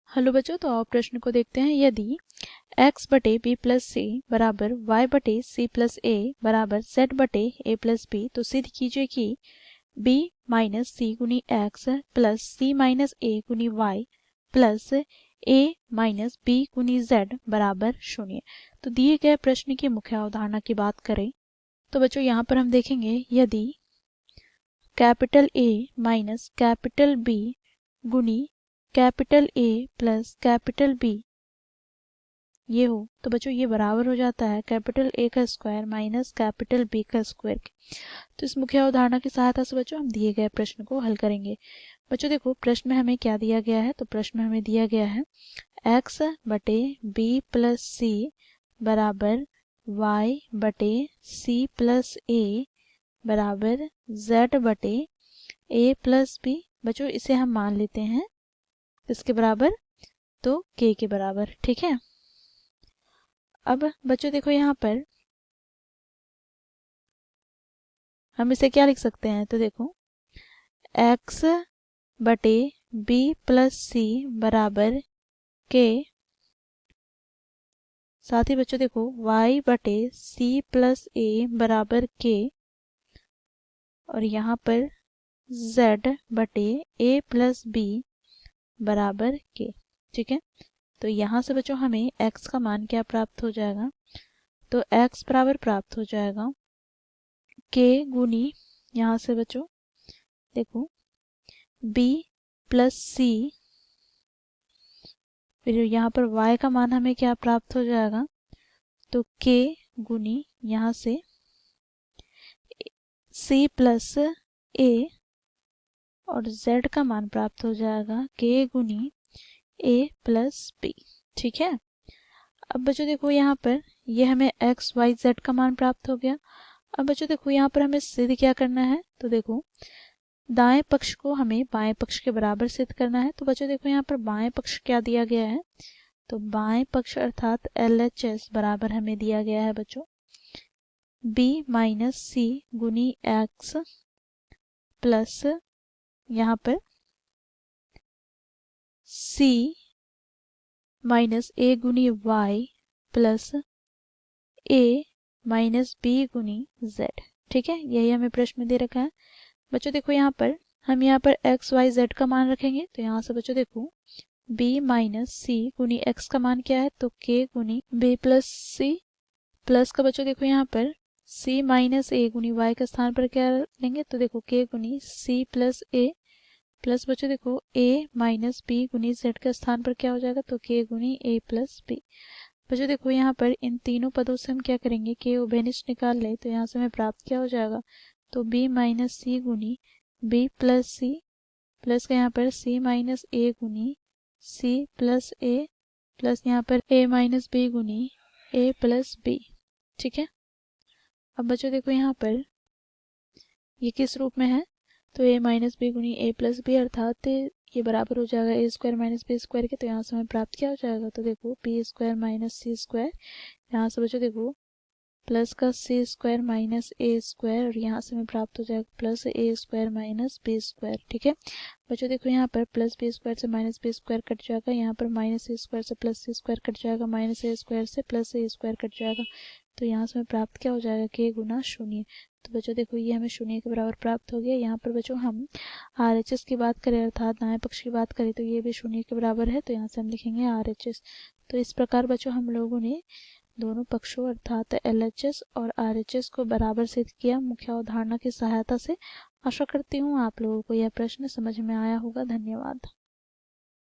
Hello बच्चों, तो आप प्रश्न को देखते हैं। यदि x बटे बी प्लस सी बराबर y बटे सी प्लस ए बराबर z बटे ए प्लस बी, तो सिद्ध कीजिए कि b माइनस सी गुनी x plus c minus a गुनी y plus a minus b गुनी z बराबर 0। तो दिए गए प्रश्न की मुख्य अवधारणा की बात करें तो बच्चों यहाँ पर हम देखेंगे, यदि capital A minus capital B गुनी capital A plus capital B ये हो, तो बच्चों ये बराबर हो जाता है कैपिटल A का स्क्वायर माइनस कैपिटल B का स्क्वायर के। तो इस मुख्य अवधारणा की सहायता से बच्चों हम दिए गए प्रश्न को हल करेंगे। बच्चों देखो, प्रश्न में हमें क्या दिया गया है, तो प्रश्न में हमें दिया गया है x बटे b प्लस सी बराबर y बटे c प्लस a बराबर z बटे a प्लस b। बच्चों इसे हम मान लेते हैं इसके बराबर, तो k के बराबर, ठीक है। अब बच्चों देखो यहाँ पर हम इसे क्या लिख सकते हैं, तो देखो x बटे b प्लस सी बराबर k, साथ ही बच्चों देखो y बटे c प्लस a बराबर k, और यहाँ पर z बटे a प्लस b बराबर k, ठीक है। तो यहाँ से बच्चों हमें x का मान क्या प्राप्त हो जाएगा, तो x बराबर प्राप्त हो जाएगा k गुनी, यहाँ से बच्चों देखो b प्लस c, फिर यहाँ पर y का मान हमें क्या प्राप्त हो जाएगा, तो k गुनी यहाँ से c प्लस a, और z का मान प्राप्त हो जाएगा k गुनी a प्लस b, ठीक है। अब बच्चों देखो यहाँ पर ये हमें x y z का मान प्राप्त हो गया। अब बच्चों देखो यहाँ पर हमें सिद्ध क्या करना है, तो देखो दाएं पक्ष को हमें बाएं पक्ष के बराबर सिद्ध करना है। तो बच्चों देखो यहाँ पर बाएं पक्ष क्या दिया गया है, तो बाएं पक्ष अर्थात LHS बराबर हमें दिया गया है बच्चों b माइनस सी गुनी x प्लस यहाँ पर c माइनस a गुनी y plus a minus b गुनी z, ठीक है। यही हमें प्रश्न में दे रखा है। बच्चों देखो यहाँ पर हम यहाँ पर x y z का मान रखेंगे, तो यहाँ से बच्चों देखो b माइनस सी गुनी x का मान क्या है, तो k गुनी b प्लस c प्लस का बच्चों देखो यहाँ पर c माइनस a गुनी y के स्थान पर क्या लेंगे, तो देखो k गुनी c प्लस a प्लस बच्चों देखो a माइनस b गुनी z के स्थान पर क्या हो जाएगा, तो k गुनी a प्लस b। बच्चों देखो यहाँ पर इन तीनों पदों से हम क्या करेंगे, k उभयनिष्ठ निकाल ले, तो यहाँ से हमें प्राप्त क्या हो जाएगा, तो b माइनस सी गुनी b प्लस c प्लस का यहाँ पर c माइनस a गुनी c प्लस a प्लस यहाँ पर a माइनस b गुनी a प्लस b, ठीक है। अब बच्चों देखो यहाँ पर ये किस रूप में है, तो a माइनस बी गुनी a प्लस बी, अर्थात ये बराबर हो जाएगा a square minus b square के। तो यहाँ से हमें प्राप्त क्या हो जाएगा, तो देखो b स्क्वायर माइनस सी स्क्वायर, यहाँ से बच्चों देखो प्लस का c square minus a square, और यहाँ से हमें प्राप्त हो जाएगा plus a square minus b square, ठीक है। बच्चों देखो यहाँ पर प्लस b स्क्वायर से माइनस b स्क्वायर कट जाएगा, यहाँ पर माइनस a स्क्वायर से प्लस c स्क्वायर कट जाएगा, माइनस a स्क्वायर से प्लस a स्क्वायर कट जाएगा। तो यहाँ से हमें प्राप्त क्या हो जाएगा, k गुना शून्य। तो बच्चों देखो ये हमें शून्य के बराबर प्राप्त हो गया। यहाँ पर बच्चों हम RHS की बात करें अर्थात दाएं पक्ष की बात करें, तो ये भी शून्य के बराबर है, तो यहाँ से हम लिखेंगे RHS। तो इस प्रकार बच्चों हम लोगों ने दोनों पक्षों अर्थात LHS और RHS को बराबर सिद्ध किया मुख्य अवधारणा की सहायता से। आशा करती हूँ आप लोगों को यह प्रश्न समझ में आया होगा। धन्यवाद।